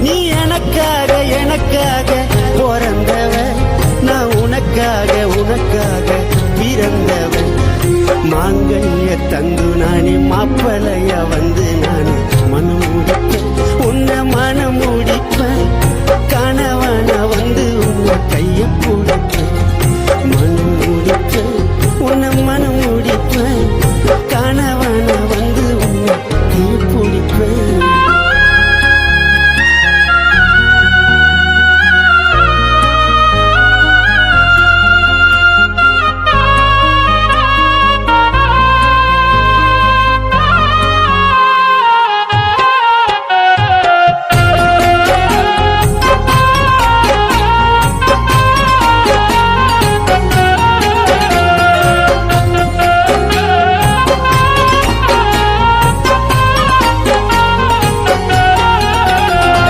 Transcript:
நீ எனக்காக எனக்காக பிறந்தவன், நான் உனக்காக உனக்காக பிறந்தவன். மாங்கல்ய தந்து நானே மாப்பலையா வந்து நானே மனம் முடிக்க உன்னை மனம்